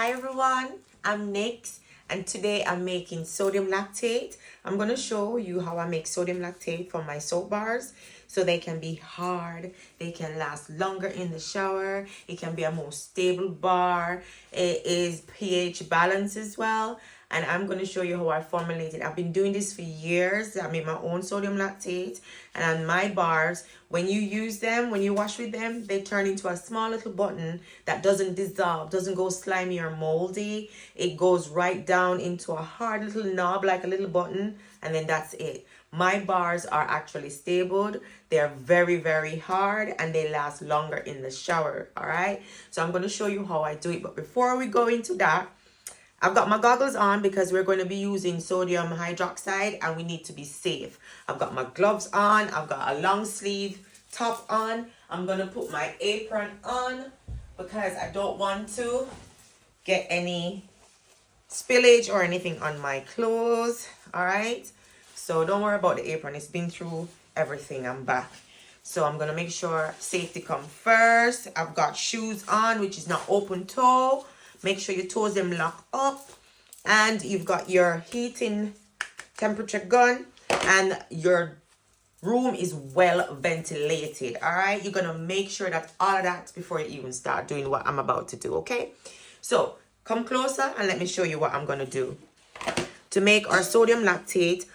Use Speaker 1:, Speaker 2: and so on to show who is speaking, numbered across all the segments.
Speaker 1: Hi everyone, I'm Nix and today I'm making sodium lactate. I'm going to show you how I make sodium lactate for my soap bars so they can be hard, they can last longer in the shower, it can be a more stable bar, it is pH balanced as well. And I'm going to show you how I formulate it. I've been doing this for years. I made my own sodium lactate. And on my bars, when you use them, when you wash with them, they turn into a small little button that doesn't dissolve, doesn't go slimy or moldy. It goes right down into a hard little knob like a little button. And then that's it. My bars are actually stabled. They're very, very hard and they last longer in the shower. All right. So I'm going to show you how I do it. But before we go into that, I've got my goggles on because we're going to be using sodium hydroxide and we need to be safe. I've got my gloves on. I've got a long sleeve top on. I'm going to put my apron on because I don't want to get any spillage or anything on my clothes. All right. So don't worry about the apron. It's been through everything. I'm back. So I'm going to make sure safety come first. I've got shoes on, which is not open toe. Make sure your toes them lock up. And you've got your heating temperature gun. And your room is well ventilated. Alright? You're going to make sure that all of that before you even start doing what I'm about to do. Okay? So, come closer and let me show you what I'm going to do. To make our sodium lactate.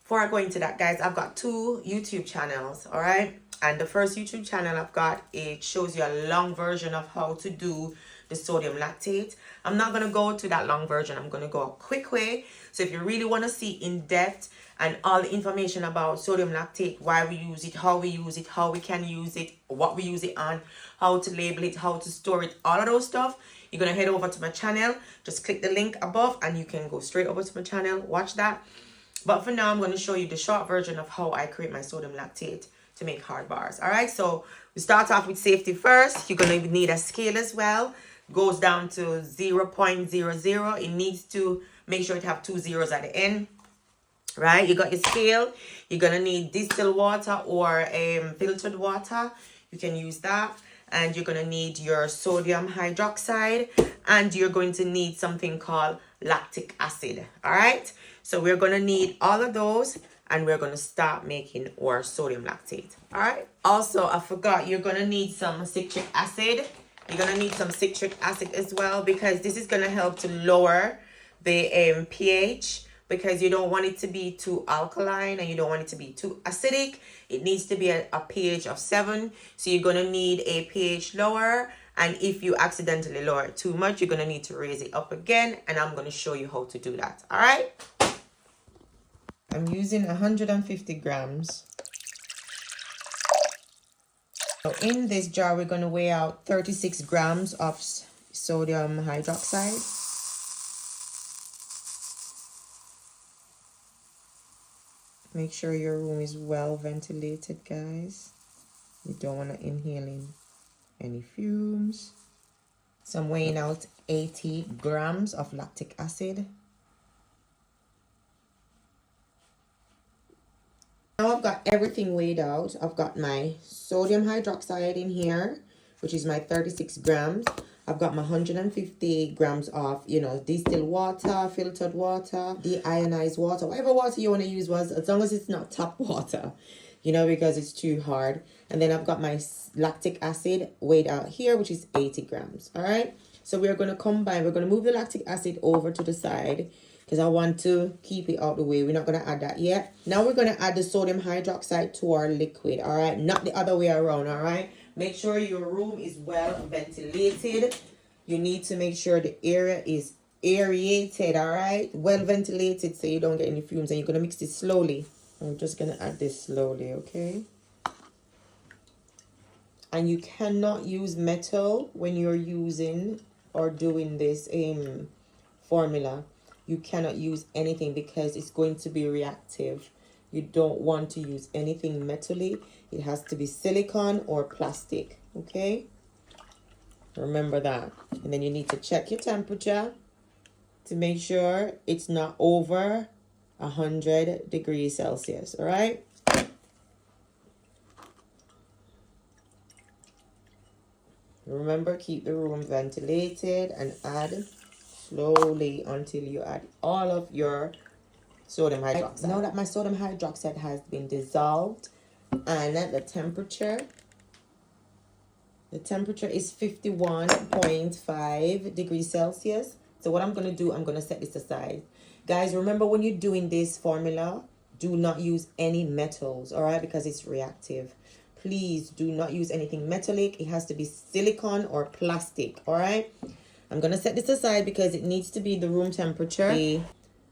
Speaker 1: Before I go into that, guys, I've got 2 YouTube channels. Alright? And the first YouTube channel I've got, it shows you a long version of how to do the sodium lactate. I'm not going to go to that long version. I'm going to go a quick way. So if you really want to see in depth and all the information about sodium lactate, why we use it, how we can use it, what we use it on, how to label it, how to store it, all of those stuff, you're going to head over to my channel. Just click the link above and you can go straight over to my channel. Watch that. But for now, I'm going to show you the short version of how I create my sodium lactate to make hard bars. All right, so we start off with safety first. You're going to need a scale as well. Goes down to 0.00. It needs to make sure it have 2 zeros at the end. Right, you got your scale. You're going to need distilled water or filtered water. You can use that. And you're going to need your sodium hydroxide. And you're going to need something called lactic acid. All right, so we're going to need all of those. And we're going to start making our sodium lactate. All right. Also, I forgot, you're going to need some citric acid. You're going to need some citric acid as well because this is going to help to lower the pH because you don't want it to be too alkaline and you don't want it to be too acidic. It needs to be a pH of 7. So you're going to need a pH lower. And if you accidentally lower it too much, you're going to need to raise it up again. And I'm going to show you how to do that. All right. I'm using 150 grams. So in this jar, we're going to weigh out 36 grams of sodium hydroxide. Make sure your room is well ventilated, guys. You don't want to inhale in any fumes. So I'm weighing out 80 grams of lactic acid. Now I've got everything weighed out. I've got my sodium hydroxide in here, which is my 36 grams. I've got my 150 grams of, distilled water, filtered water, deionized water, whatever water you want to use, as long as it's not tap water, because it's too hard. And then I've got my lactic acid weighed out here, which is 80 grams. All right. So we're going to combine. We're going to move the lactic acid over to the side, because I want to keep it out the way. We're not going to add that yet. Now we're going to add the sodium hydroxide to our liquid, all right? Not the other way around, all right? Make sure your room is well ventilated. You need to make sure the area is aerated, all right? Well ventilated so you don't get any fumes. And you're going to mix this slowly. I'm just going to add this slowly, okay? And you cannot use metal when you're using or doing this formula. You cannot use anything because it's going to be reactive. You don't want to use anything metally. It has to be silicone or plastic, okay? Remember that. And then you need to check your temperature to make sure it's not over 100 degrees Celsius, all right? Remember, keep the room ventilated and add slowly until you add all of your sodium hydroxide. Now that my sodium hydroxide has been dissolved and at the temperature is 51.5 degrees Celsius. So what I'm going to do, I'm going to set this aside. Guys, remember when you're doing this formula, do not use any metals, all right? Because it's reactive. Please do not use anything metallic. It has to be silicone or plastic, all right? I'm going to set this aside because it needs to be the room temperature. The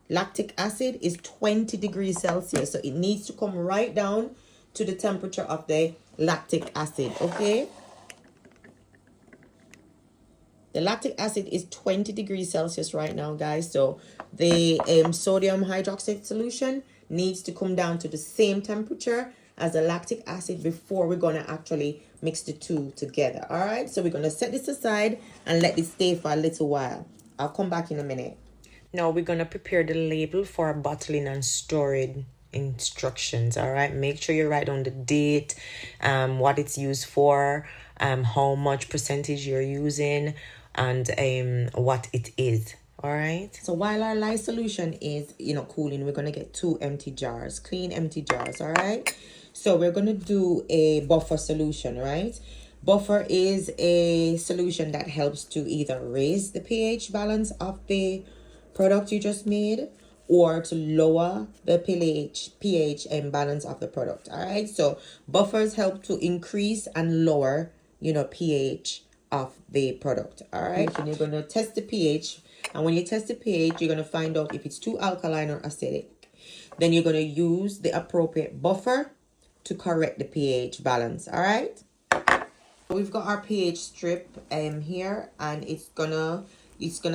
Speaker 1: lactic acid is 20 degrees Celsius. So it needs to come right down to the temperature of the lactic acid, okay? The lactic acid is 20 degrees Celsius right now, guys. So the sodium hydroxide solution needs to come down to the same temperature as the lactic acid before we're going to actually mix the two together. All right, so we're going to set this aside and let this stay for a little while. I'll come back in a minute. Now we're going to prepare the label for bottling and storage instructions. All right, make sure you write on the date, what it's used for, how much percentage you're using, and what it is. All right, so while our lye solution is cooling, we're going to get 2 empty jars, clean empty jars. All right, so we're going to do a buffer solution, right? Buffer is a solution that helps to either raise the pH balance of the product you just made or to lower the pH balance of the product. All right, so buffers help to increase and lower pH of the product. All right, and you're going to test the pH, and when you test the pH, you're going to find out if it's too alkaline or acidic. Then you're going to use the appropriate buffer to correct the pH balance. All right, we've got our pH strip here, and it's gonna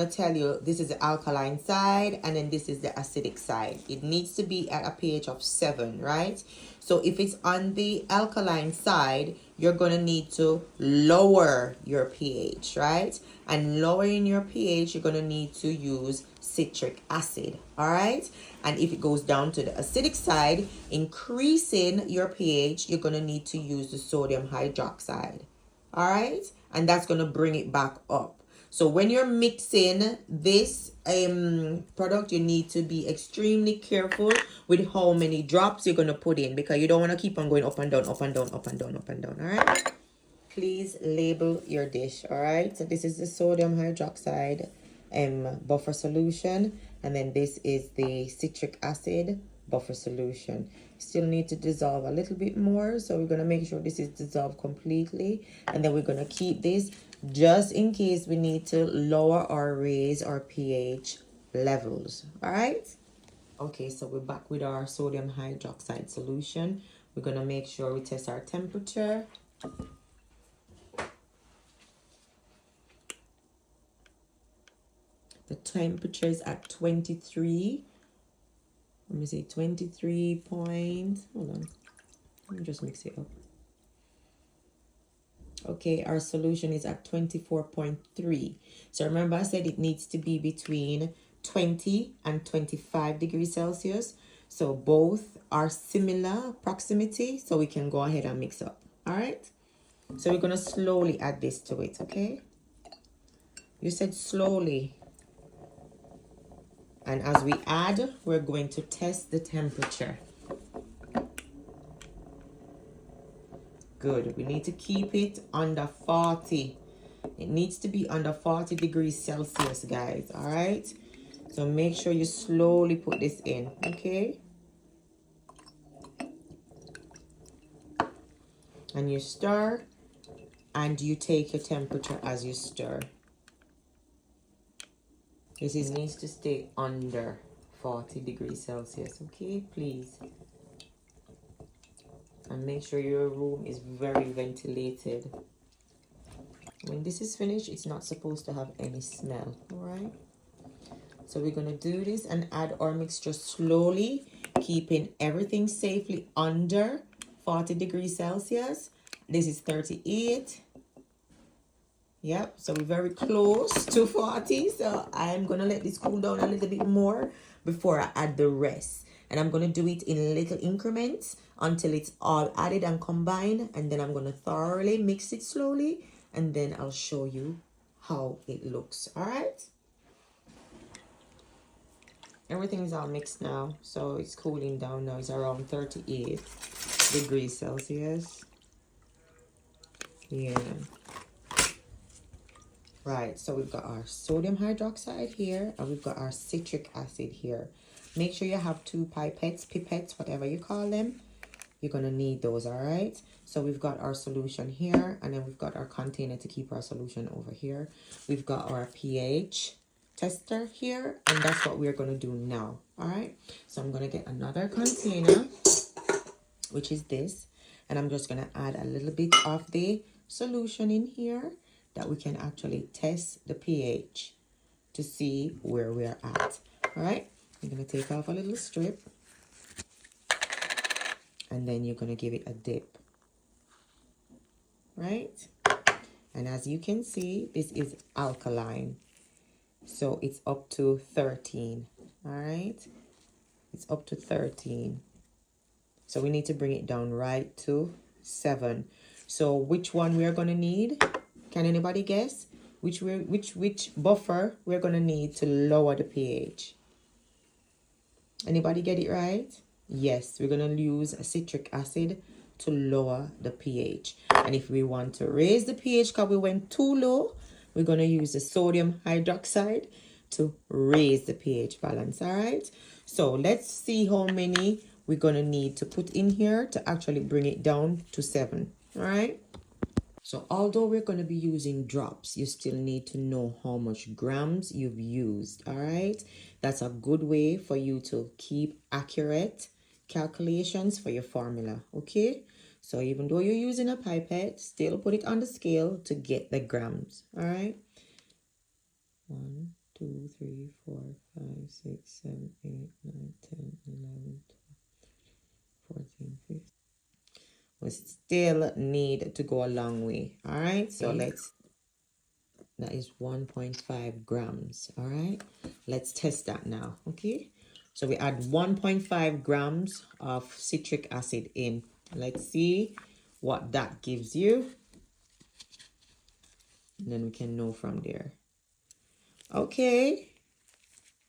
Speaker 1: tell you this is the alkaline side and then this is the acidic side. It needs to be at a pH of 7, right? So if it's on the alkaline side, you're gonna need to lower your pH, right? And lowering your pH, you're gonna need to use citric acid, all right? And if it goes down to the acidic side, increasing your pH, you're gonna need to use the sodium hydroxide, all right? And that's gonna bring it back up. So when you're mixing this product, you need to be extremely careful with how many drops you're going to put in, because you don't want to keep on going up and down, up and down, up and down, up and down. All right. Please label your dish. All right. So this is the sodium hydroxide buffer solution. And then this is the citric acid buffer solution. Still need to dissolve a little bit more. So we're going to make sure this is dissolved completely. And then we're going to keep this just in case we need to lower or raise our pH levels. All right. Okay, so we're back with our sodium hydroxide solution. We're going to make sure we test our temperature. The temperature is at 23. Let me see, 23 point. Hold on. Let me just mix it up. Okay, our solution is at 24.3. So remember I said it needs to be between 20 and 25 degrees Celsius. So both are similar proximity, so we can go ahead and mix up. All right. So we're going to slowly add this to it, okay? You said slowly. And as we add, we're going to test the temperature. Good. We need to keep it under 40. It needs to be under 40 degrees Celsius, guys. All right. So make sure you slowly put this in. Okay. And you stir. And you take your temperature as you stir. This needs to stay under 40 degrees Celsius. Okay, please. And make sure your room is very ventilated. When this is finished, it's not supposed to have any smell. All right. So we're going to do this and add our mixture slowly, keeping everything safely under 40 degrees Celsius. This is 38. Yep, so we're very close to 40. So I'm going to let this cool down a little bit more before I add the rest. And I'm going to do it in little increments until it's all added and combined. And then I'm going to thoroughly mix it slowly and then I'll show you how it looks. All right, everything is all mixed now, so it's cooling down now. It's around 38 degrees Celsius. Yeah, right, so we've got our sodium hydroxide here, and we've got our citric acid here. Make sure you have 2 pipettes, whatever you call them. You're gonna need those. All right, so we've got our solution here, and then we've got our container to keep our solution over here. We've got our pH tester here, and that's what we're gonna do now. All right, so I'm gonna get another container, which is this, and I'm just gonna add a little bit of the solution in here that we can actually test the pH to see where we're at. All right, I'm gonna take off a little strip, and then you're going to give it a dip, right? And as you can see, this is alkaline, so it's up to 13. All right, it's up to 13, so we need to bring it down right to 7. So which one we're going to need? Can anybody guess which buffer we're going to need to lower the pH? Anybody get it right? Yes, we're going to use citric acid to lower the pH. And if we want to raise the pH because we went too low, we're going to use the sodium hydroxide to raise the pH balance. All right, so let's see how many we're going to need to put in here to actually bring it down to 7. All right, so although we're going to be using drops, you still need to know how much grams you've used. All right, that's a good way for you to keep accurate calculations for your formula. Okay, so even though you're using a pipette, still put it on the scale to get the grams. All right, 1, 2, 3, 4, 5, 6, 7, 8, 9, 10, 11, 12, 14, 15. We still need to go a long way. All right, so that is 1.5 grams. All right, let's test that now. Okay, so we add 1.5 grams of citric acid in. Let's see what that gives you, and then we can know from there. Okay,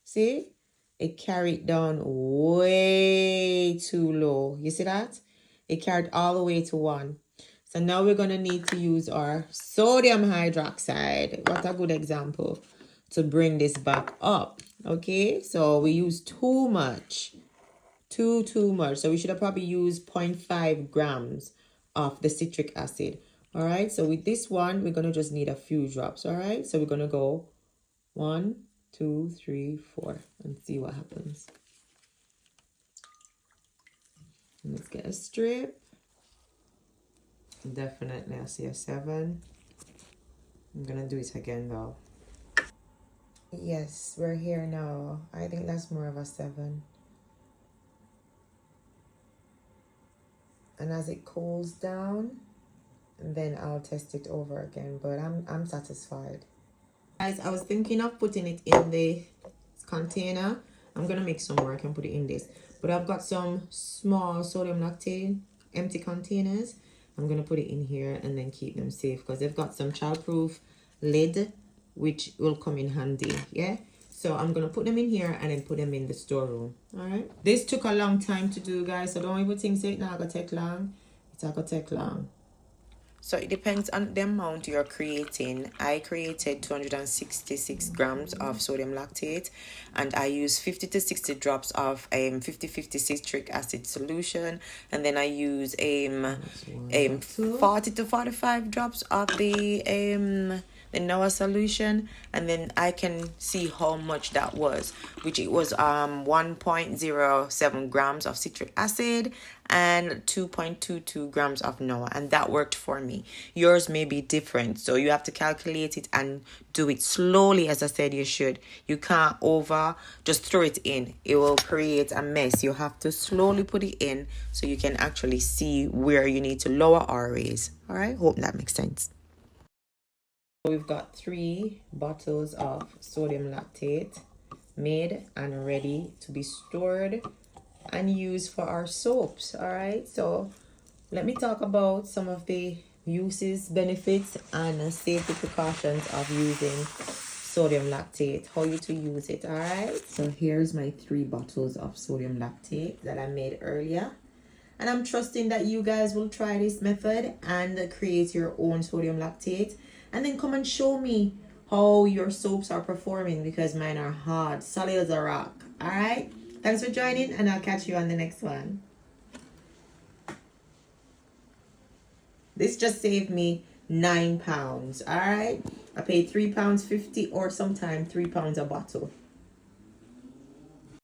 Speaker 1: see, it carried down way too low. You see that? It carried all the way to 1. So now we're going to need to use our sodium hydroxide. What a good example to bring this back up. Okay, so we use too much. Too much. So we should have probably used 0.5 grams of the citric acid. All right, so with this one, we're going to just need a few drops. All right, so we're going to go 1, 2, 3, 4 and see what happens. Let's get a strip. Definitely I see a 7. I'm gonna do it again though. Yes, we're here now. I think that's more of a 7. And as it cools down, then I'll test it over again, but I'm satisfied. Guys, I was thinking of putting it in the container. I'm gonna make some more. I can put it in this, but I've got some small sodium lactate empty containers. I'm gonna put it in here and then keep them safe because they've got some childproof lid which will come in handy. Yeah, so I'm gonna put them in here and then put them in the storeroom. All right, this took a long time to do, guys, so don't even think it's not gonna take long. It's not gonna take long. So it depends on the amount you're creating. I created 266 grams of sodium lactate, and I use 50 to 60 drops of 50-50 citric acid solution, and then I use 40 to 45 drops of the Noah solution, and then I can see how much that was, which it was 1.07 grams of citric acid and 2.22 grams of Noah, and that worked for me. Yours may be different, so you have to calculate it and do it slowly, as I said you should. You can't just throw it in. It will create a mess. You have to slowly put it in so you can actually see where you need to lower or raise. All right, hope that makes sense. We've got 3 bottles of sodium lactate made and ready to be stored and used for our soaps. All right, so let me talk about some of the uses, benefits, and safety precautions of using sodium lactate, how you to use it. All right, so here's my 3 bottles of sodium lactate that I made earlier, and I'm trusting that you guys will try this method and create your own sodium lactate, and then come and show me how your soaps are performing, because mine are hard, solid as a rock. All right, thanks for joining, and I'll catch you on the next one. This just saved me £9. All right, I paid £3.50 or sometimes £3 a bottle.